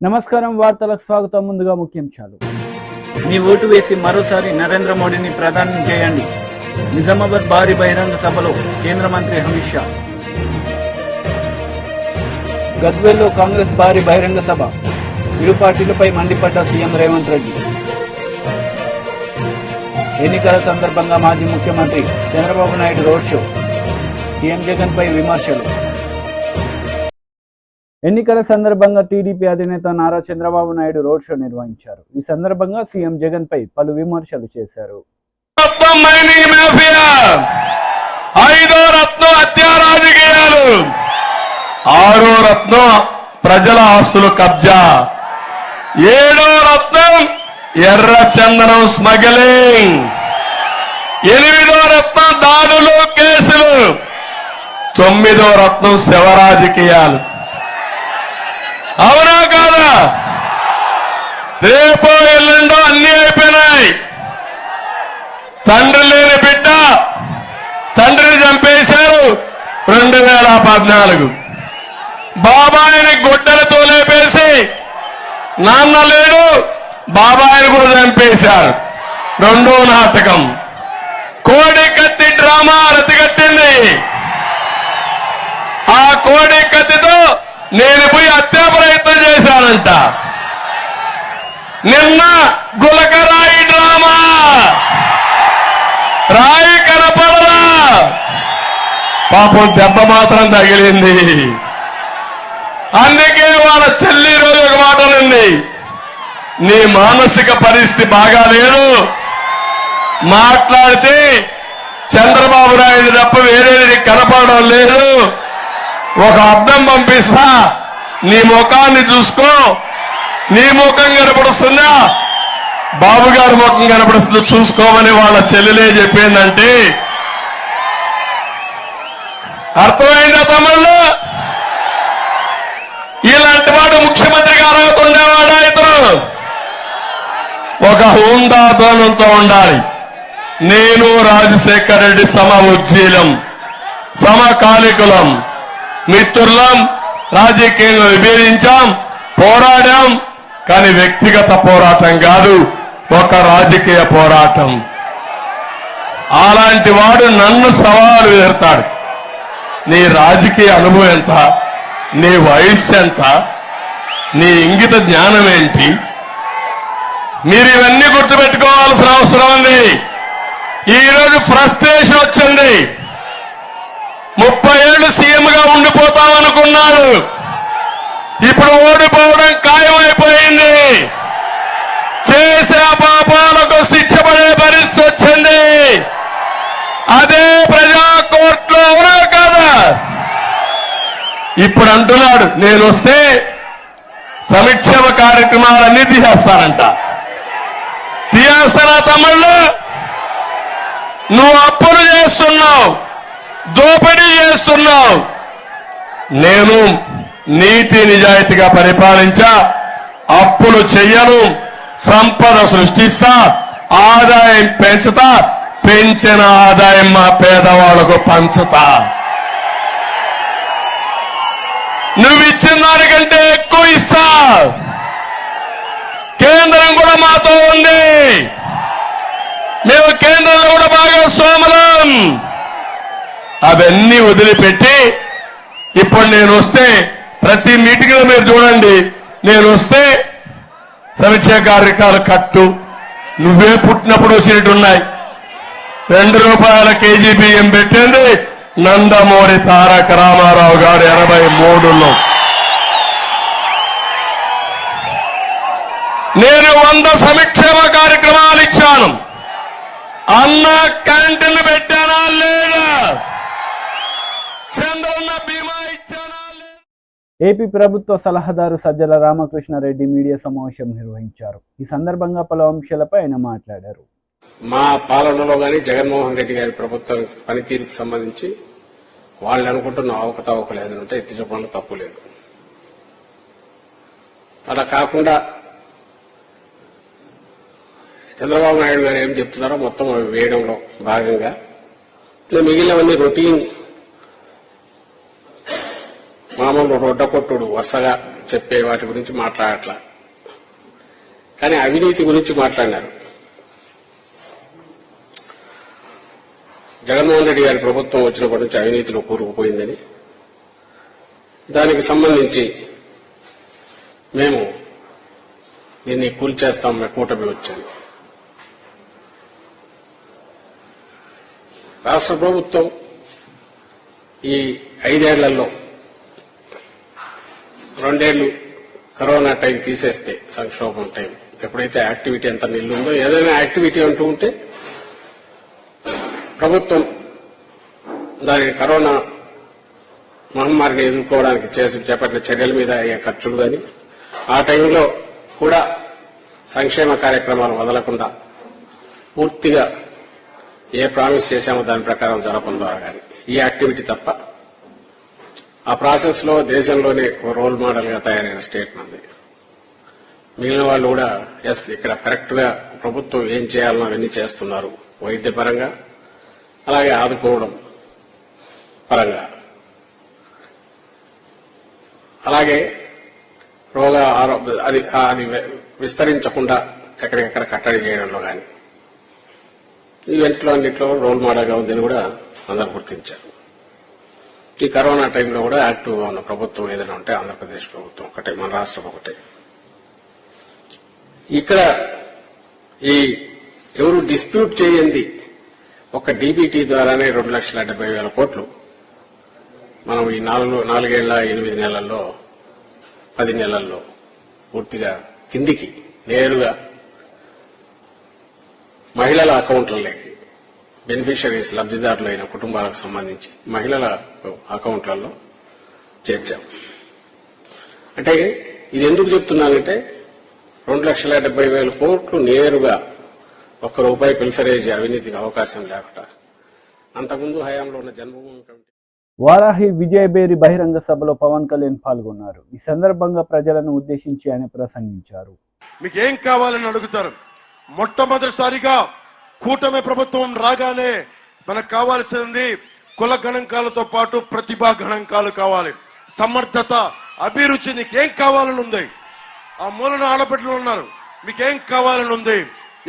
నమస్కారం, వార్తలకు స్వాగతం. ముందుగా ముఖ్యాంశాలు. మీ ఓటు వేసి మరోసారి నరేంద్ర మోడీని ప్రధాని చేయండి. నిజామాబాద్ భారీ బహిరంగ సభలో కేంద్ర మంత్రి అమిత్ షా. గద్వేల్లో కాంగ్రెస్ భారీ బహిరంగ సభ. ఇరు పార్టీలపై మండిపడ్డ సీఎం రేవంత్ రెడ్డి. ఎన్నికల సందర్భంగా మాజీ ముఖ్యమంత్రి Chandrababu Naidu road show. CM Jagan పై విమర్శలు. ఎన్నికల సందర్భంగా టీడీపీ అధినేత నారా చంద్రబాబు నాయుడు రోడ్ షో నిర్వహించారు. ఈ సందర్భంగా సీఎం జగన్ పై పలు విమర్శలు చేశారు. మైనింగ్ మాఫియా, 5వ రత్నం హత్యా రాజకీయాలు, 6వ రత్నం ప్రజల ఆస్తులు కబ్జా, 7వ రత్నం ఎర్ర చందనం స్మగ్లింగ్, 8వ రత్నం దాడులు కేసులు, 9వ రత్నం శవ రాజకీయాలు. అవునా కాదా? రేపో ఎల్లుండో అన్ని అయిపోయినాయి. తండ్రి లేని బిడ్డ తండ్రిని చంపేశారు 2014. బాబాయిని గుడ్డలతో లేపేసి నాన్న లేడు బాబాయిని కూడా చంపేశారు. 2వ నాటకం. కోడి కత్తి డ్రామా రతిగట్టింది. ఆ కోడి కత్తితో నేను పోయి హత్యా ప్రయత్నం చేశానంట. నిన్న గులకరాయి డ్రామా, రాయి కనపడలా, పాపం దెబ్బ మాత్రం తగిలింది. అందుకే వాళ్ళ చెల్లి రోజు ఒక మాట ఉంది, నీ మానసిక పరిస్థితి బాగాలేదు, మాట్లాడితే చంద్రబాబు నాయుడు తప్ప వేరేది కనపడడం లేదు, ఒక అర్థం పంపిస్తా, నీ ముఖాన్ని చూసుకో, నీ ముఖం కనపడుస్తుందా బాబు గారి ముఖం కనపడుతుందో చూసుకోమని వాళ్ళ చెల్లెలే చెప్పిందంటే అర్థమైందా తమ్ముళ్ళు? ఇలాంటి వాడు ముఖ్యమంత్రి గారు ఉండేవాడా? ఇతను ఒక హుందాతనంతో ఉండాలి. నేను రాజశేఖర రెడ్డి ఉజ్జీలం, సమకాలికులం, మిత్రులం, రాజకీయంగా విభేదించాం, పోరాడాం. కానీ వ్యక్తిగత పోరాటం కాదు, ఒక రాజకీయ పోరాటం. అలాంటి వాడు నన్ను సవాలు ఎదురుతాడు. నీ రాజకీయ అనుభవం ఎంత, నీ వయస్సు ఎంత, నీ ఇంగిత జ్ఞానం ఏంటి? మీరు ఇవన్నీ గుర్తుపెట్టుకోవాల్సిన అవసరం ఉంది. ఈరోజు ఫ్రస్ట్రేషన్ వచ్చింది. 30 ఏళ్లు సీఎంగా ఉండిపోతామనుకున్నారు, ఇప్పుడు ఓడిపోవడం ఖాయమైపోయింది. చేసే పాపాలకు శిక్ష పడే పరిస్థితి వచ్చింది. అదే ప్రజా కోర్టులో అవునా కదా? ఇప్పుడు అంటున్నాడు, నేను వస్తే సంక్షేమ కార్యక్రమాలన్నీ తీసేస్తానంట. తీసేస్తానా తమ్ముళ్ళు? నువ్వు అప్పులు చేస్తున్నావు, దోపిడీ చేస్తున్నావు. నేను నీతి నిజాయితీగా పరిపాలించా, అప్పులు చెయ్యను, సంపద సృష్టిస్తా, ఆదాయం పెంచుతా, పెంచిన ఆదాయం మా పేదవాళ్లకు పంచుతా. నువ్వు ఇచ్చిన దానికంటే ఎక్కువ ఇస్తా. కేంద్రం కూడా మాతో ఉంది, మేము కేంద్రంలో కూడా భాగస్వాములం. అవన్నీ వదిలిపెట్టి ఇప్పుడు నేను వస్తే ప్రతి మీటింగ్ లో మీరు చూడండి, నేను వస్తే సమీక్ష కార్యక్రమాలు కట్టు, నువ్వే పుట్టినప్పుడు వచ్చినట్టున్నాయి. ₹2 కేజీ బియ్యం పెట్టింది నందమూరి తారక రామారావు గారు 83లో. నేను 100 సంక్షేమ కార్యక్రమాలు ఇచ్చాను. అన్న క్యాంటీన్ పెట్టానా లేదా? ఏపీ ప్రభుత్వ సలహాదారు సజ్జల రామకృష్ణారెడ్డి మీడియా సమావేశం నిర్వహించారు. ఈ సందర్భంగా పలు అంశాలపై ఆయన మాట్లాడారు. మా పాలనలో గాని జగన్మోహన్ రెడ్డి గారి ప్రభుత్వం పనితీరుకు సంబంధించి వాళ్ళు అనుకుంటున్న అవకతవకలు ఏదంటే ఎత్తి చెప్పడంలో తప్పు లేదు. అలా కాకుండా చంద్రబాబు నాయుడు గారు ఏం చెప్తున్నారో మొత్తం వేయడంలో భాగంగా మిగిలినవన్నీ రొటీన్ మామూలు రొడ్డ కొట్టుడు వరుసగా చెప్పే వాటి గురించి మాట్లాడట్లా, కానీ అవినీతి గురించి మాట్లాడినారు. జగన్మోహన్ రెడ్డి గారి ప్రభుత్వం వచ్చినప్పటి నుంచి అవినీతిలో కూరుకుపోయిందని, దానికి సంబంధించి మేము దీన్ని కూల్చేస్తాం కూటమి వచ్చాను. రాష్ట్ర ప్రభుత్వం ఈ 5 ఏళ్లలో 2 ఏళ్లు కరోనా టైం తీసేస్తే, సంక్షోభం టైం ఎప్పుడైతే యాక్టివిటీ అంత నిల్లుందో, ఏదైనా యాక్టివిటీ అంటూ ఉంటే ప్రభుత్వం దాని కరోనా మహమ్మారిని ఎదుర్కోవడానికి చేపట్టిన చర్యల మీద అయ్యే ఖర్చులు కానీ, ఆ టైంలో కూడా సంక్షేమ కార్యక్రమాలు వదలకుండా పూర్తిగా ఏ ప్రామిస్ చేశామో దాని ప్రకారం జరపడం ద్వారా కానీ ఈ యాక్టివిటీ తప్ప, ఆ ప్రాసెస్ లో దేశంలోనే రోల్ మోడల్ గా తయారైన స్టేట్ మంది. మిగిలిన వాళ్ళు కూడా ఇక్కడ కరెక్ట్ గా ప్రభుత్వం ఏం చేయాలనో అవన్నీ చేస్తున్నారు, వైద్యపరంగా అలాగే ఆదుకోవడం పరంగా, అలాగే అది విస్తరించకుండా ఎక్కడికెక్కడ కట్టడి చేయడంలో కానీ ఈవెంట్లో అన్నింటిలో రోల్ మోడల్గా ఉందని కూడా అందరూ గుర్తించారు. ఈ కరోనా టైంలో కూడా యాక్టివ్గా ఉన్న ప్రభుత్వం ఏదైనా ఉంటే ఆంధ్రప్రదేశ్ ప్రభుత్వం ఒకటే, మన రాష్ట్రం ఒకటే. ఇక్కడ ఈ ఎవరు డిస్ప్యూట్ చేయండి ఒక డీబీటీ ద్వారానే 2,70,000 కోట్లు మనం ఈ 4 ఏళ్ల 8 నెలల్లో 10 నెలల్లో పూర్తిగా కిందికి నేరుగా మహిళల అకౌంట్లలోకి, బెనిఫిషరీస్ లబ్ధిదారులైన కుటుంబాలకు సంబంధించి మహిళల అకౌంట్లలో చేర్చాం. అంటే ఇది ఎందుకు చెప్తున్నానంటే 2,70,000 కోట్లు నేరుగా ₹1 పిల్ఫరేజ్ అవినీతికి అవకాశం లేకుండా అంతకుముందు హయాంలో ఉన్న జన్మభూమి కమిటీ. వారాహి విజయబేరి బహిరంగ సభలో పవన్ కళ్యాణ్ పాల్గొన్నారు. ఈ సందర్భంగా ప్రజలను ఉద్దేశించి ఆయన ప్రసంగించారు. మీకు ఏం కావాలని అడుగుతారు. మొట్టమొదటిసారిగా కూటమి ప్రభుత్వం రాగానే మనకు కావాల్సింది కుల గణాంకాలతో పాటు ప్రతిభా గణాంకాలు కావాలి. సమర్థత, అభిరుచి, నీకేం కావాలని ఉంది. ఆ మూలన ఆడబిడ్డలు ఉన్నారు, మీకేం కావాలని ఉంది.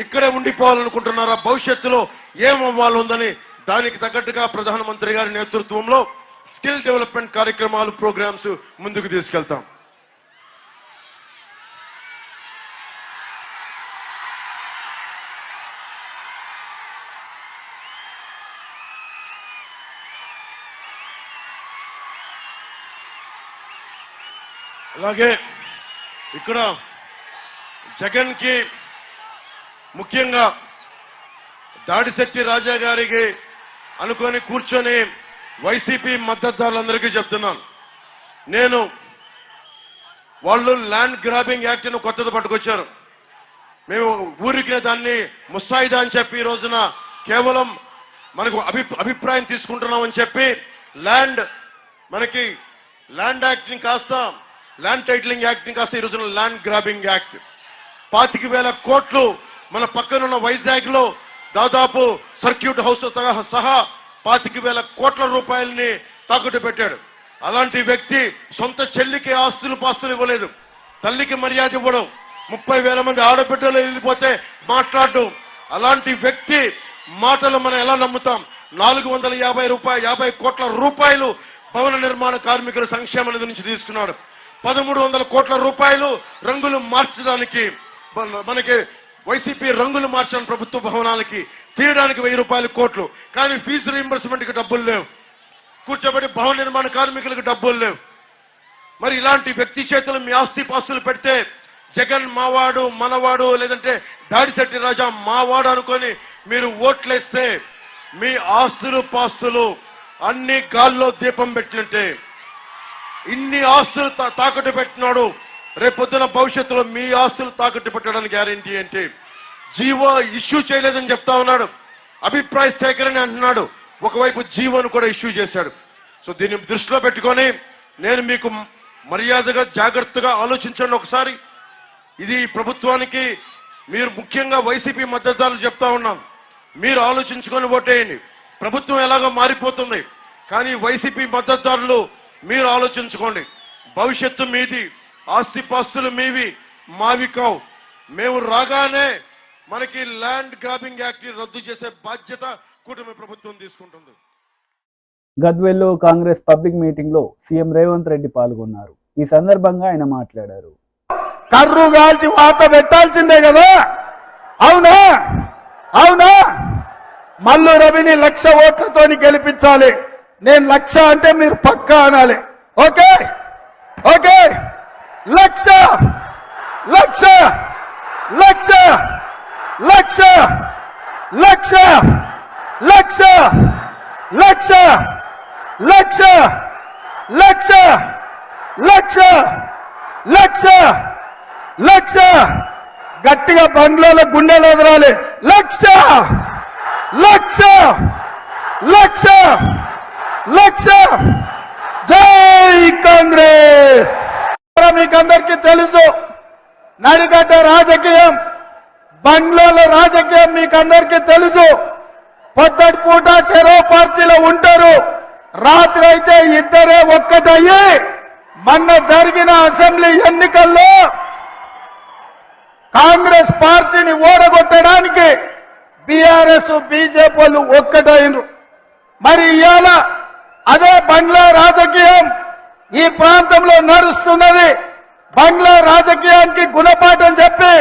ఇక్కడే ఉండిపోవాలనుకుంటున్నారా, భవిష్యత్తులో ఏమవ్వాలి ఉందని దానికి తగ్గట్టుగా ప్రధానమంత్రి గారి నేతృత్వంలో స్కిల్ డెవలప్మెంట్ కార్యక్రమాలు, ప్రోగ్రామ్స్ ముందుకు తీసుకెళ్తాం. అలాగే ఇక్కడ జగన్ కి ముఖ్యంగా దాడిశెట్టి రాజా గారికి అనుకొని కూర్చొని వైసీపీ మద్దతుదారులందరికీ చెప్తున్నాను, నేను వాళ్ళు ల్యాండ్ గ్రాబింగ్ యాక్ట్ ను కొత్తది పట్టుకొచ్చారు. మేము ఊరికి దాన్ని ముసాయిదా అని చెప్పి ఈ రోజున కేవలం మనకు అభిప్రాయం తీసుకుంటున్నామని చెప్పి మనకి ల్యాండ్ యాక్ట్ ని కాస్త ల్యాండ్ టైటిలింగ్ యాక్ట్ ని కాస్త ఈ రోజున ల్యాండ్ గ్రాబింగ్ యాక్ట్ 25,000 కోట్లు మన పక్కనున్న వైజాగ్ లో దాదాపు సర్క్యూట్ హౌస్ సహా 25,000 కోట్ల రూపాయలని తాకట్టు పెట్టాడు. అలాంటి వ్యక్తి సొంత చెల్లికి ఆస్తులు పాస్తులు ఇవ్వలేదు, తల్లికి మర్యాద ఇవ్వడం, 30,000 మంది ఆడబిడ్డలు వెళ్ళిపోతే మాట్లాడడం. అలాంటి వ్యక్తి మాటలు మనం ఎలా నమ్ముతాం? 450 కోట్ల రూపాయలు భవన నిర్మాణ కార్మికుల సంక్షేమ నిధి నుంచి తీసుకున్నాడు. 1,300 కోట్ల రూపాయలు రంగులు మార్చడానికి, మనకి వైసీపీ రంగులు మార్చడానికి ప్రభుత్వ భవనాలకి తీయడానికి 1,000 కోట్లు. కానీ ఫీజు రీయింబర్స్మెంట్ కి డబ్బులు లేవు, కూర్చోబెట్టి భవన నిర్మాణ కార్మికులకు డబ్బులు లేవు. మరి ఇలాంటి వ్యక్తి చేతులు మీ ఆస్తి పాస్తులు పెడితే జగన్ మావాడు మనవాడు, లేదంటే దాడిశెట్టి రాజా మావాడు అనుకొని మీరు ఓట్లేస్తే మీ ఆస్తులు పాస్తులు అన్ని గాల్లో దీపం పెట్టినట్టే. ఇన్ని ఆస్తులు తాకట్టు పెట్టినాడు, రేపొద్దున భవిష్యత్తులో మీ ఆస్తులు తాకట్టు పెట్టడానికి గ్యారెంటీ ఏంటి? జీవో ఇష్యూ చేయలేదని చెప్తా ఉన్నాడు, అభిప్రాయ సేకరణ అంటున్నాడు, ఒకవైపు జీవోను కూడా ఇష్యూ చేశాడు. సో దీన్ని దృష్టిలో పెట్టుకొని నేను మీకు మర్యాదగా జాగ్రత్తగా ఆలోచించండి ఒకసారి. ఇది ప్రభుత్వానికి మీరు ముఖ్యంగా వైసీపీ మద్దతుదారులు చెప్తా ఉన్నాం, మీరు ఆలోచించుకొని ఓటేయండి. ప్రభుత్వం ఎలాగో మారిపోతుంది, కానీ వైసీపీ మద్దతుదారులు మీరు ఆలోచించుకోండి. భవిష్యత్తు మీది, ఆస్తిపాస్తులు మీవి మావి కావు. మేము రాగానే మనకి ల్యాండ్ గ్రాబింగ్ యాక్ట్ రద్దు చేసే బాధ్యత కూటమి ప్రభుత్వం తీసుకుంటుంది. గద్వేల్లో కాంగ్రెస్ పబ్లిక్ మీటింగ్ లో సీఎం రేవంత్ రెడ్డి పాల్గొన్నారు. ఈ సందర్భంగా ఆయన మాట్లాడారు. కర్రు గాల్చి వాత పెట్టాల్సిందే కదా, అవునా అవునా? మల్లు రవిని 1,00,000 ఓట్లతోని గెలిపించాలి. నేను 1,00,000 అంటే మీరు పక్కా అనాలి. ఓకే ఓకే, 1,00,000 1,00,000 1,00,000 1,00,000 1,00,000 1,00,000 1,00,000 1,00,000 1,00,000 1,00,000 1,00,000 గట్టిగా బంగ్లాలో గుండెలు ఎదరాలి. 1,00,000 1,00,000 1,00,000 1,00,000. జై కాంగ్రెస్. మీకందరికీ తెలుసు, నడిగడ్డ రాజకీయం, బంగ్లాలో రాజకీయం మీకందరికీ తెలుసు. పొద్దటి పూట చెరో పార్టీలో ఉంటారు, రాత్రి అయితే ఇద్దరే ఒక్కటయ్యి మొన్న జరిగిన అసెంబ్లీ ఎన్నికల్లో కాంగ్రెస్ పార్టీని ఓడగొట్టడానికి బీఆర్ఎస్ బీజేపీ వాళ్ళు ఒక్కటైనరు. మరి ఇవాళ అదే బంగ్లా రాజకీయం ఈ ప్రాంతంలో నడుస్తున్నది. బంగ్లా రాజకీయానికి గుణపాఠం చెప్పి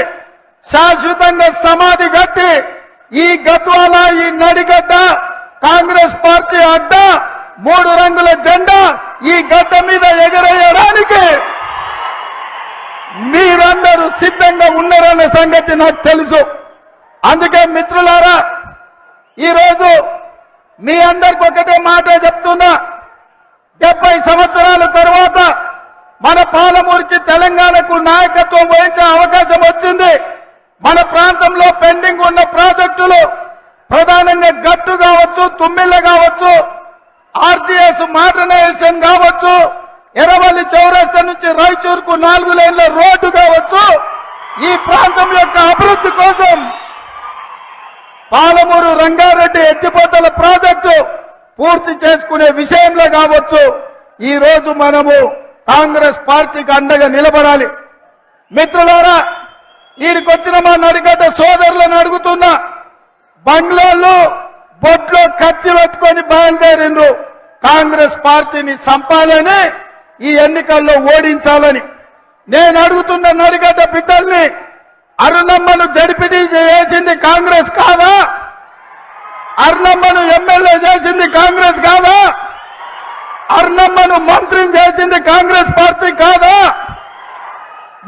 శాశ్వతంగా సమాధి కట్టి ఈ గద్వాల, ఈ నడిగడ్డ కాంగ్రెస్ పార్టీ అడ్డ 3 రంగుల జెండా ఈ గడ్డ మీద ఎగరేయడానికి మీరందరూ సిద్ధంగా ఉన్నారన్న సంగతి నాకు తెలుసు. అందుకే మిత్రులారా, ఈరోజు మీ అందరికి ఒకటే మాట చెప్తున్నా. 70 సంవత్సరాల తర్వాత మన పాలమూరుకి తెలంగాణకు నాయకత్వం వహించే అవకాశం వచ్చింది. మన ప్రాంతంలో పెండింగ్ ఉన్న ప్రాజెక్టులు ప్రధానంగా గట్టు కావచ్చు, తుమ్మిళ్ళ కావచ్చు, ఆర్టీఎస్ మోడర్నైజేషన్ కావచ్చు, ఎర్రవల్లి చౌరస్తా నుంచి రాయచూరుకు 4 లేన్ల రోడ్డు కావచ్చు, ఈ ప్రాంతం యొక్క అభివృద్ధి కోసం పాలమూరు రంగారెడ్డి ఎత్తిపోతల ప్రాజెక్టు పూర్తి చేసుకునే విషయంలో కావచ్చు, ఈ రోజు మనము కాంగ్రెస్ పార్టీకి అండగా నిలబడాలి. మిత్రులారా, ఈడికొచ్చిన మా నడిగడ్డ సోదరులను అడుగుతున్నా, బంగ్లాలో బొట్లో కత్తి పెట్టుకొని బయలుదేరిండ్రు కాంగ్రెస్ పార్టీని చంపాలని, ఈ ఎన్నికల్లో ఓడించాలని. నేను అడుగుతున్న నడిగడ్డ బిడ్డల్ని, అరుణమ్మను జడ్పీటీసీ చేసింది కాంగ్రెస్ కాదా? అరుణమ్మను ఎమ్మెల్యే చేసింది కాంగ్రెస్ కాదా? అరుణమ్మను మంత్రిని చేసింది కాంగ్రెస్ పార్టీ కాదా?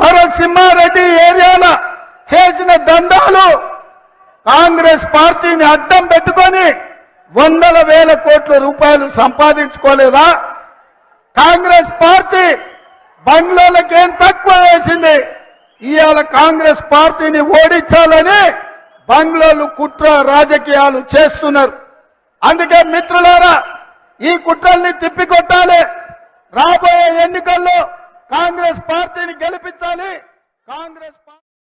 భరత్ సింహారెడ్డి ఏరియాలో చేసిన దందాలు కాంగ్రెస్ పార్టీని అడ్డం పెట్టుకొని 100,000 కోట్ల రూపాయలు సంపాదించుకోలేదా? కాంగ్రెస్ పార్టీ బంగ్లాలకేం తక్కువ వేసింది. ఇవాళ కాంగ్రెస్ పార్టీని ఓడించాలని బంగ్లాలు కుట్ర రాజకీయాలు చేస్తున్నారు. అందుకే మిత్రులారా, ఈ కుట్రల్ని తిప్పికొట్టాలి. రాబోయే ఎన్నికల్లో కాంగ్రెస్ పార్టీని గెలిపించాలి. కాంగ్రెస్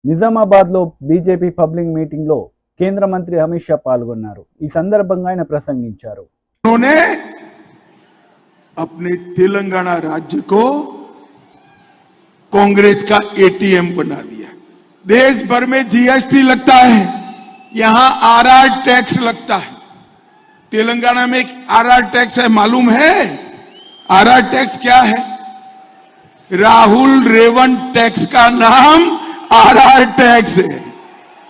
నిజామాబాద్ లో బీజేపీ పబ్లిక్ మీటింగ్ లో కేంద్ర మంత్రి అమిత్ షా పాల్గొన్నారు. ఈ సందర్భంగా ఆయన ప్రసంగించారు. उन्होंने अपने तेलंगाना राज्य को कांग्रेस का एटीएम बना दिया। देश भर में जीएसटी लगता है, यहां आरआर टैक्स लगता है। तेलंगाना में एक आरआर टैक्स है, मालूम है आरआर टैक्स क्या है? राहुल रेवंत टैक्स का नाम आरआर टैक्स है।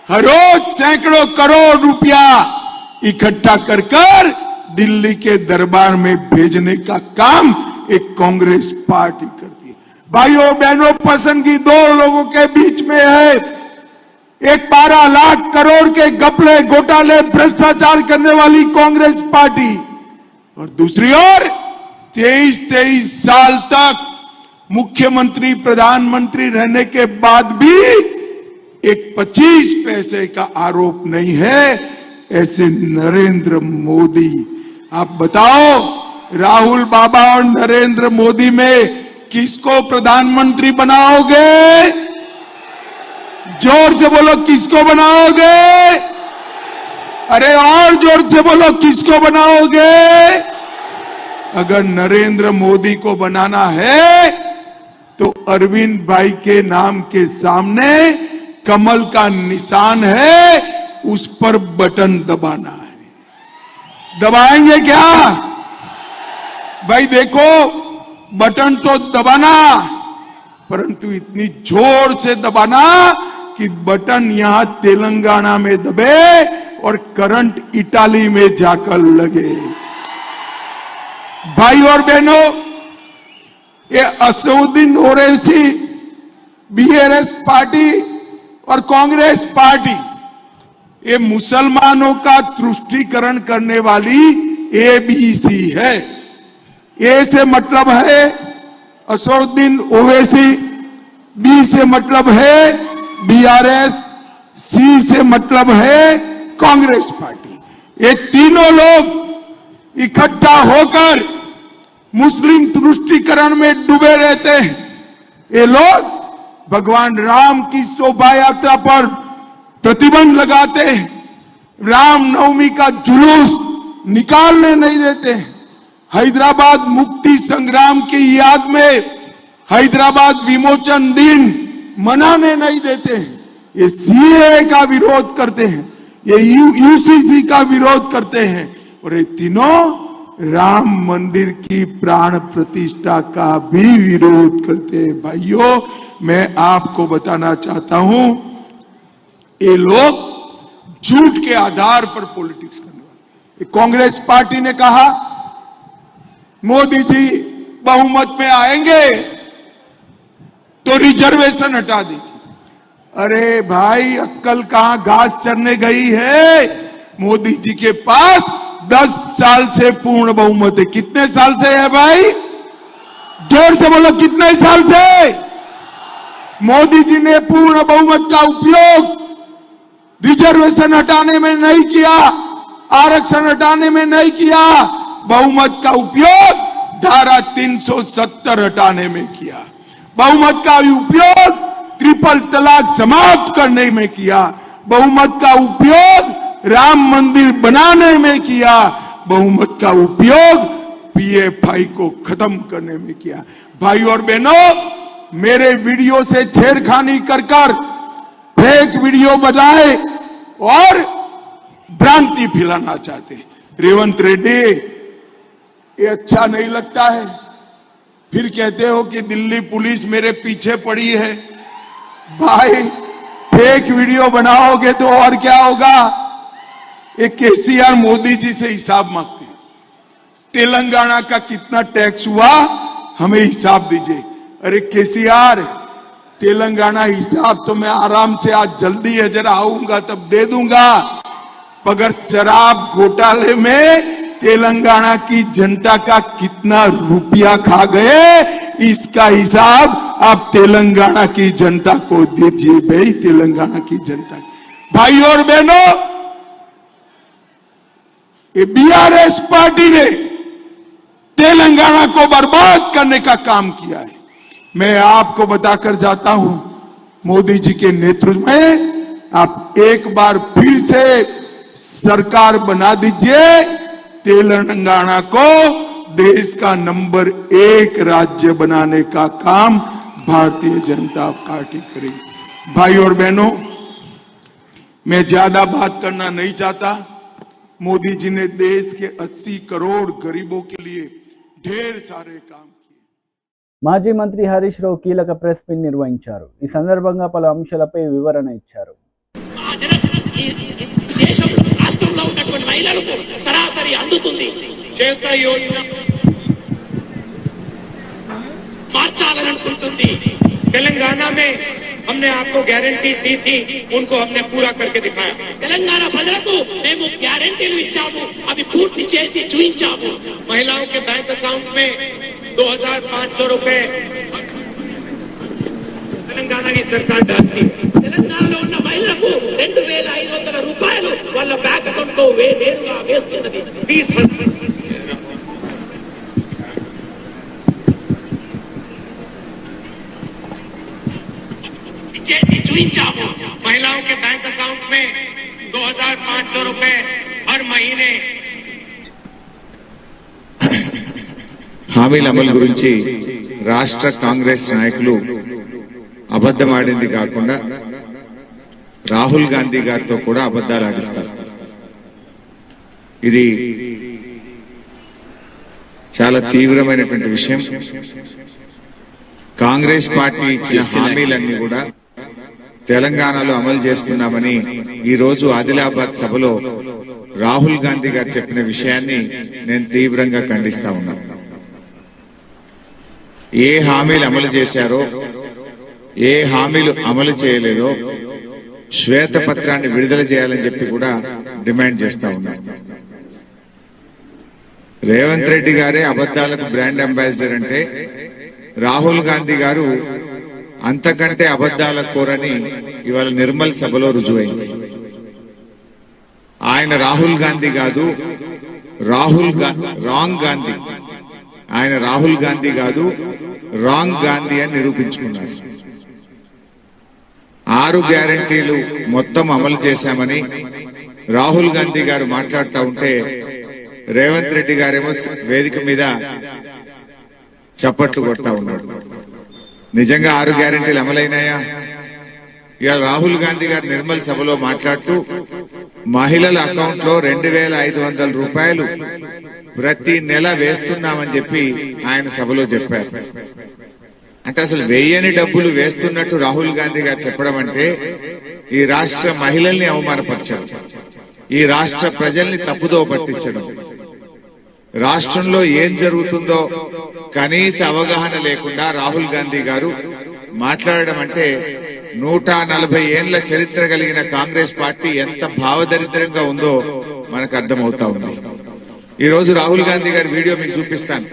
हर रोज सैकड़ों करोड़ रुपया इकट्ठा कर दिल्ली के दरबार में भेजने का काम एक कांग्रेस पार्टी करती है। भाइयों बहनों, पसंद की 2 लोगों के बीच में है। एक 12 लाख करोड़ के घपले घोटाले भ्रष्टाचार करने वाली कांग्रेस पार्टी, और दूसरी ओर 23 साल तक मुख्यमंत्री प्रधानमंत्री रहने के बाद भी एक 25 पैसे का आरोप नहीं है, ऐसे नरेंद्र मोदी। आप बताओ, राहुल बाबा और नरेंद्र मोदी में किसको प्रधानमंत्री बनाओगे? जोर से बोलो, किसको बनाओगे? अरे और जोर से बोलो, किसको बनाओगे? अगर नरेंद्र मोदी को बनाना है तो अरविंद भाई के नाम के सामने कमल का निशान है, उस पर बटन दबाना है। दबाएंगे क्या भाई? देखो, बटन तो दबाना, परंतु इतनी जोर से दबाना कि बटन यहां तेलंगाना में दबे और करंट इटाली में जाकर लगे। भाई और बहनों, ये असदुद्दीन ओवैसी, बीआरएस पार्टी और कांग्रेस पार्टी, ये मुसलमानों का तुष्टीकरण करने वाली एबीसी है। ए से मतलब है असदुद्दीन ओवैसी, बी से मतलब है बीआरएस, सी से मतलब है कांग्रेस पार्टी। ये तीनों लोग इकट्ठा होकर मुस्लिम तुष्टीकरण में डूबे रहते हैं। ये लोग भगवान राम की शोभा यात्रा पर प्रतिबंध लगाते हैं, रामनवमी का जुलूस निकालने नहीं देते, हैदराबाद मुक्ति संग्राम की याद में हैदराबाद विमोचन दिन मनाने नहीं देते, ये सीए का विरोध करते हैं, ये यूसीसी का विरोध करते हैं, और ये तीनों राम मंदिर की प्राण प्रतिष्ठा का भी विरोध करते हैं। भाइयों, मैं आपको बताना चाहता हूं, ये लोग झूठ के आधार पर पॉलिटिक्स करने वाले। कांग्रेस पार्टी ने कहा मोदी जी बहुमत में आएंगे तो रिजर्वेशन हटा देंगे। अरे भाई, अक्कल कहां घास चरने गई है? मोदी जी के पास 10 साल से पूर्ण बहुमत है। कितने साल से है भाई? जोर से बोलो, कितने साल से? मोदी जी ने पूर्ण बहुमत का उपयोग रिजर्वेशन हटाने में नहीं किया, आरक्षण हटाने में नहीं किया, बहुमत का उपयोग धारा 370 हटाने में किया, बहुमत का उपयोग ट्रिपल तलाक समाप्त करने में किया, बहुमत का उपयोग राम मंदिर बनाने में किया, बहुमत का उपयोग पीएफआई को खत्म करने में किया। भाई और बहनों, मेरे वीडियो से छेड़खानी कर फेक वीडियो बनाए और भ्रांति फैलाना चाहते हैं। रेवंत रेड्डी, ये अच्छा नहीं लगता है। फिर कहते हो कि दिल्ली पुलिस मेरे पीछे पड़ी है। भाई, फेक वीडियो बनाओगे तो और क्या होगा? एक केसीआर मोदी जी से हिसाब मांगते हैं, तेलंगाना का कितना टैक्स हुआ, हमें हिसाब दीजिए। अरे केसीआर, तेलंगाना हिसाब तो मैं आराम से आज जल्दी है, जरा आऊंगा तब दे दूंगा, मगर शराब घोटाले में तेलंगाना की जनता का कितना रुपया खा गए, इसका हिसाब आप तेलंगाना की जनता को दीजिए। भाई, तेलंगाना की जनता, भाई और बहनों, ये बीआरएस पार्टी ने तेलंगाना को बर्बाद करने का काम किया है। मैं आपको बताकर जाता हूं, मोदी जी के नेतृत्व में आप एक बार फिर से सरकार बना दीजिए, तेलंगाना को देश का नंबर 1 राज्य बनाने का काम भारतीय जनता पार्टी करेगी। भाई और बहनों, मैं ज्यादा बात करना नहीं चाहता। मोदी जी ने देश के 80 करोड़ गरीबों के लिए ढेर सारे काम किए। మాజీ మంత్రి హరీష్ రావు కీలక ప్రెస్ మీట్ నిర్వహించారు. ఈ సందర్భంగా పలు అంశాలపై వివరణ ఇచ్చారు. రాష్ట్రంలో ఉన్నటువంటి మహిళలకు సరాసరి అందుతుంది. చేత యోజన మార్చాలనుకుంటుంది. తెలంగాణ में हमने आपको गारंटीज दी थी, उनको हमने पूरा करके दिखाया. తెలంగాణ ప్రజలకు మేము గ్యారెంటీలు ఇచ్చాము, అవి పూర్తి చేసి చూపించాము. महिलाओं के बैंक अकाउंट में 2500 रुपए తెలంగాణ की सरकार डालती. తెలంగాణలో ఉన్న మహిళలకు 2500 రూపాయలు వాళ్ళ బ్యాంక్ అకౌంట్ లో నేరుగా వేస్తున్నది. 20,000 महिलाओं के बैंक अकाउंट में 2500 रुपए हर महीने హామీల అమలు గురించి రాష్ట్ర కాంగ్రెస్ నాయకులు అబద్ధమాడింది కాకుండా రాహుల్ గాంధీ గారితో కూడా అబద్ధాలు ఆడిస్తారు. ఇది చాలా తీవ్రమైనటువంటి విషయం. కాంగ్రెస్ పార్టీ ఇచ్చిన హామీలన్నీ కూడా తెలంగాణలో అమలు చేస్తున్నామని ఈ రోజు ఆదిలాబాద్ సభలో రాహుల్ గాంధీ గారు చెప్పిన విషయాన్ని నేను తీవ్రంగా ఖండిస్తా ఉన్నాను. ఏ హామీలు అమలు చేశారో, ఏ హామీలు అమలు చేయలేదో శ్వేతపత్రాన్ని విడుదల చేయాలని చెప్పి కూడా డిమాండ్ చేస్తా ఉన్నాను. రేవంత్ రెడ్డి గారే అబద్దాలకు బ్రాండ్ అంబాసిడర్ అంటే రాహుల్ గాంధీ గారు అంతకంటే అబద్దాల కోరని ఇవాళ నిర్మల్ సభలో రుజువైంది. ఆయన రాహుల్ గాంధీ కాదు, రాంగ్ గాంధీ. ఆయన రాహుల్ గాంధీ కాదు, రాంగ్ గాంధీ అని నిరూపించుకున్నారు. 6 గ్యారంటీలు మొత్తం అమలు చేశామని రాహుల్ గాంధీ గారు మాట్లాడుతూ ఉంటే రేవంత్ రెడ్డి గారేమో వేదిక మీద చప్పట్లు కొడతా ఉన్నారు. నిజంగా 6 గ్యారంటీలు అమలైనాయా? ఇవాళ రాహుల్ గాంధీ గారు నిర్మల్ సభలో మాట్లాడుతూ మహిళల అకౌంట్ లో 2,500 రూపాయలు ప్రతి నెల వేస్తున్నామని చెప్పి ఆయన సభలో చెప్పారు. అంటే అసలు వేయని డబ్బులు వేస్తున్నట్టు రాహుల్ గాంధీ గారు చెప్పడం అంటే ఈ రాష్ట్ర మహిళల్ని అవమానపరచడం, ఈ రాష్ట్ర ప్రజల్ని తప్పుదో పట్టించడం, రాష్ట్రంలో ఏం జరుగుతుందో కనీస అవగాహన లేకుండా రాహుల్ గాంధీ గారు మాట్లాడడం అంటే 140 ఏండ్ల చరిత్ర కలిగిన కాంగ్రెస్ పార్టీ ఎంత భావదరిద్రంగా ఉందో మనకు అర్థమవుతా ఉంది. ఈ రోజు రాహుల్ గాంధీ గారి వీడియో మీకు చూపిస్తాను.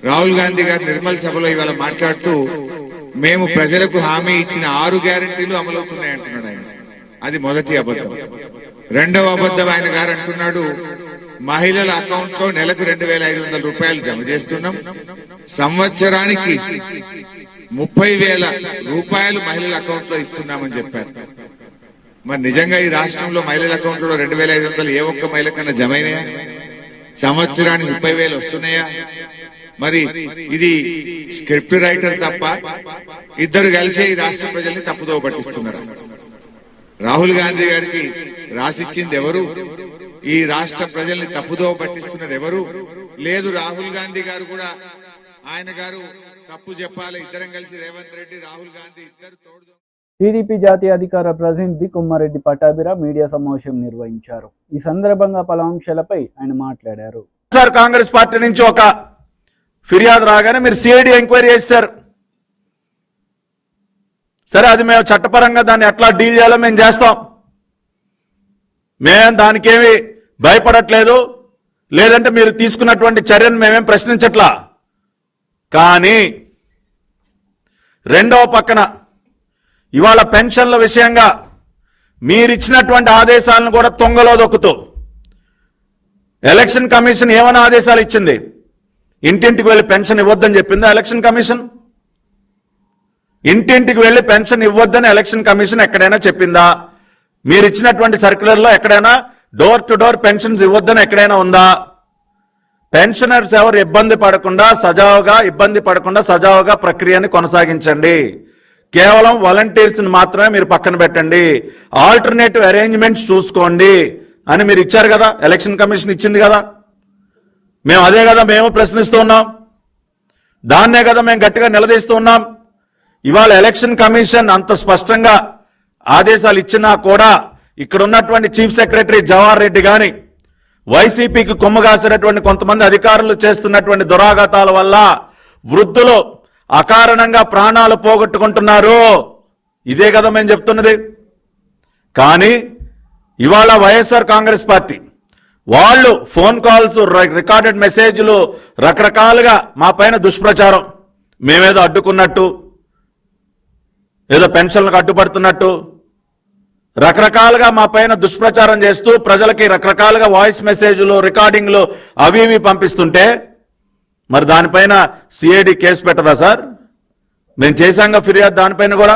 రాహుల్ గాంధీ గారు నిర్మల్ సభలో ఇవాళ మాట్లాడుతూ మేము ప్రజలకు హామీ ఇచ్చిన 6 గ్యారంటీలు అమలవుతున్నాయి అంటున్నాడు ఆయన. అది మొదటి అబద్ధం. రెండవ అబద్ధం ఆయన గారు అంటున్నాడు మహిళల అకౌంట్ లో నెలకు 2,500 రూపాయలు జమ చేస్తున్నాం, సంవత్సరానికి 30,000 రూపాయలు మహిళల అకౌంట్ లో ఇస్తున్నామని చెప్పారు. మరి నిజంగా ఈ రాష్ట్రంలో మహిళల అకౌంట్ లో 2,500 ఏ ఒక్క మహిళ కన్నా జమ అయినాయా? సంవత్సరానికి 30,000 వస్తున్నాయా? మరి ఇది స్క్రిప్ట్ రైటర్ తప్ప ఇద్దరు కలిసే ఈ రాష్ట్ర ప్రజల్ని తప్పుదో పట్టిస్తున్నారు. రాహుల్ గాంధీ గారికి రాసిచ్చింది ఎవరు? ఈ రాష్ట్ర ప్రజల్ని తప్పుదో పట్టిస్తున్నది ఎవరు? లేదు, రాహుల్ గాంధీ గారు కూడా ఆయన గారు తప్పు చెప్పాలి. ఇద్దరం కలిసి రేవంత్ రెడ్డి, రాహుల్ గాంధీ ఇద్దరు తోడు. టీడీపీ జాతీయ అధికార ప్రతినిధి కొమ్మారెడ్డి పట్టాభిరావు మీడియా సమావేశం నిర్వహించారు. ఈ సందర్భంగా పలు అంశాలపై ఆయన మాట్లాడారు. సార్, కాంగ్రెస్ పార్టీ నుంచి ఒక ఫిర్యాదు రాగానే మీరు సిఐడి ఎంక్వైరీ చేశారు. సరే, అది మేము చట్టపరంగా దాన్ని ఎట్లా డీల్ చేయాలో మేము చేస్తాం. మేము దానికేమి భయపడట్లేదు. లేదంటే మీరు తీసుకున్నటువంటి చర్యను మేమేం ప్రశ్నించట్లా. కానీ రెండవ పక్కన ఇవాళ పెన్షన్ల విషయంగా మీరిచ్చినటువంటి ఆదేశాలను కూడా తొంగలో దొక్కుతూ ఎలక్షన్ కమిషన్ ఏమైనా ఆదేశాలు ఇచ్చింది? ఇంటింటికి వెళ్లి పెన్షన్ ఇవ్వద్దని చెప్పిందా ఎలక్షన్ కమిషన్? ఇంటింటికి వెళ్లి పెన్షన్ ఇవ్వద్దని ఎలక్షన్ కమిషన్ ఎక్కడైనా చెప్పిందా? మీరు ఇచ్చినటువంటి సర్క్యులర్లో ఎక్కడైనా డోర్ టు డోర్ పెన్షన్స్ ఇవ్వద్దని ఎక్కడైనా ఉందా? పెన్షనర్స్ ఎవరు ఇబ్బంది పడకుండా సజావుగా ప్రక్రియని కొనసాగించండి. కేవలం వాలంటీర్స్ మాత్రమే మీరు పక్కన పెట్టండి. ఆల్టర్నేటివ్ అరేంజ్మెంట్స్ చూసుకోండి అని మీరు ఇచ్చారు కదా, ఎలక్షన్ కమిషన్ ఇచ్చింది కదా. మేము అదే కదా మేము ప్రశ్నిస్తూ ఉన్నాం. దాన్నే కదా మేము గట్టిగా నిలదీస్తూ ఉన్నాం. ఇవాళ ఎలక్షన్ కమిషన్ అంత స్పష్టంగా ఆదేశాలు ఇచ్చినా కూడా ఇక్కడ ఉన్నటువంటి చీఫ్ సెక్రటరీ జవహర్ రెడ్డి గాని, వైసీపీకి కొమ్ముగాసినటువంటి కొంతమంది అధికారులు చేస్తున్నటువంటి దురాఘాతాల వల్ల వృద్ధులు అకారణంగా ప్రాణాలు పోగొట్టుకుంటున్నారు. ఇదే కదా మేము చెప్తున్నది. కానీ ఇవాళ వైఎస్ఆర్ కాంగ్రెస్ పార్టీ వాళ్ళు ఫోన్ కాల్స్, రికార్డెడ్ మెసేజ్లు, రకరకాలుగా మా పైన దుష్ప్రచారం, మేమేదో అడ్డుకున్నట్టు, ఏదో పెన్షన్లకు అడ్డుపడుతున్నట్టు రకరకాలుగా మా పైన దుష్ప్రచారం చేస్తూ ప్రజలకి రకరకాలుగా వాయిస్ మెసేజ్లు, రికార్డింగ్లు అవి ఇవి పంపిస్తుంటే మరి దానిపైన సిఐడి కేసు పెట్టదా సార్? మేము చేశాంగా ఫిర్యాదు దానిపైన కూడా.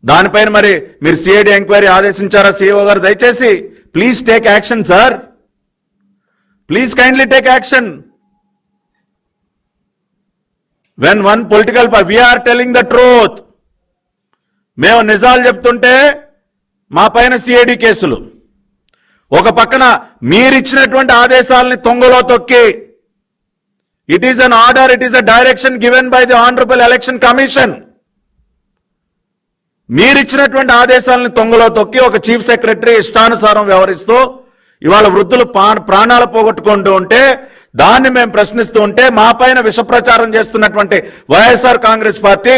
దానిపైన మరి మీరు సిఐడి ఎంక్వైరీ ఆదేశించారా సిఇఓ గారు? దయచేసి please take action sir, please kindly take action. When one political we are telling the truth. మేము నిజాలు చెప్తుంటే మా పైన సిఐడి కేసులు, ఒక పక్కన మీరిచ్చినటువంటి ఆదేశాలని తొంగలో తొక్కి, it is an order, it is a direction given by the honourable election commission. మీరిచ్చినటువంటి ఆదేశాలను తొంగలో తొక్కి ఒక చీఫ్ సెక్రటరీ ఇష్టానుసారం వ్యవహరిస్తూ ఇవాళ వృద్ధులు ప్రాణాలు పోగొట్టుకుంటూ ఉంటే దాన్ని మేము ప్రశ్నిస్తూ ఉంటే మా పైన విష ప్రచారం చేస్తున్నటువంటి వైఎస్ఆర్ కాంగ్రెస్ పార్టీ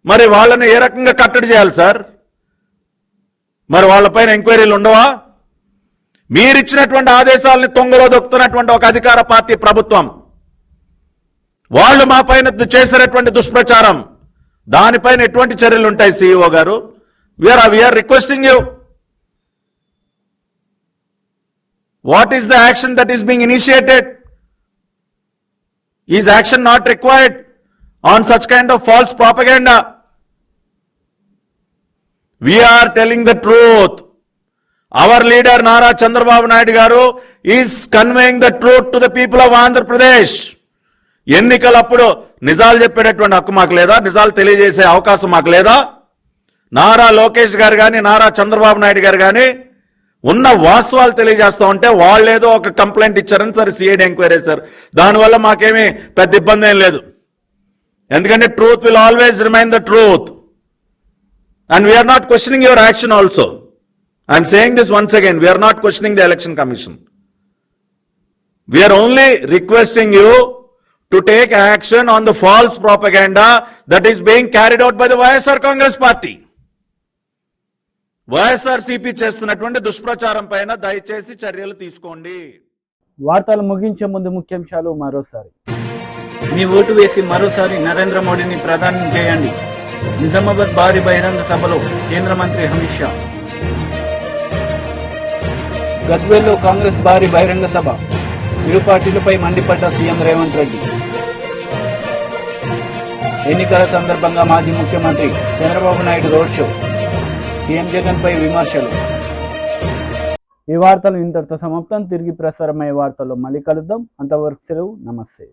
మరి వాళ్ళని ఏ రకంగా కట్టడి చేయాలి సార్? మరి వాళ్ళపైన ఎంక్వైరీలు ఉండవా? మీరిచ్చినటువంటి ఆదేశాలని తొంగలో దొక్కుతున్నటువంటి ఒక అధికార పార్టీ ప్రభుత్వం, వాళ్ళు మా పైన చేసినటువంటి దుష్ప్రచారం, దానిపైన ఎటువంటి చర్యలు ఉంటాయి? సిఇఓ గారు, we are requesting you, what is the action that is being initiated? Is action not required on such kind of false propaganda? We are telling the truth. Our leader Nara Chandrababu Naidu garu is conveying the truth to the people of Andhra Pradesh. ఎన్నికలప్పుడు నిజాలు చెప్పేటటువంటి హక్కు మాకు లేదా? నిజాలు తెలియజేసే అవకాశం మాకు లేదా? నారా లోకేష్ గారు కానీ నారా చంద్రబాబు నాయుడు గారు కానీ ఉన్న వాస్తవాలు తెలియజేస్తా ఉంటే వాళ్ళేదో ఒక కంప్లైంట్ ఇచ్చారని సరే సిఐడి ఎంక్వైరీ సార్, దానివల్ల మాకేమీ పెద్ద ఇబ్బంది ఏం లేదు. ఎందుకంటే truth will always remain the truth and we are not questioning your action also. I'm saying this once again, we are not questioning the election commission. We are only requesting you to take action on the false propaganda that is being carried out by the YSR Congress party. YSRCP చేస్తున్నటువంటి దుష్ప్రచారం పైన దయచేసి చర్యలు తీసుకోండి. వార్తలు ముగించే ముందు ముఖ్యాంశాలు మరోసారి. మీ ఓటు వేసి మరోసారి నరేంద్ర మోడీని ప్రధాని చేయండి. నిజామాబాద్ భారీ బహిరంగ సభలో కేంద్ర మంత్రి అమిత్ షా. గద్వేల్లో కాంగ్రెస్ భారీ బహిరంగ సభ, ఇరు పార్టీలపై మండిపడ్డ సీఎం రేవంత్ రెడ్డి. ఎన్నికల సందర్భంగా మాజీ ముఖ్యమంత్రి Chandrababu Naidu road show, CM Jagan పై విమర్శలు. ఈ వార్తలు ఇంతటితో సమాప్తం. తిరిగి ప్రసారమయ్యే వార్తల్లో మళ్ళీ కలుద్దాం. అంతవరకు సెలవు. నమస్తే.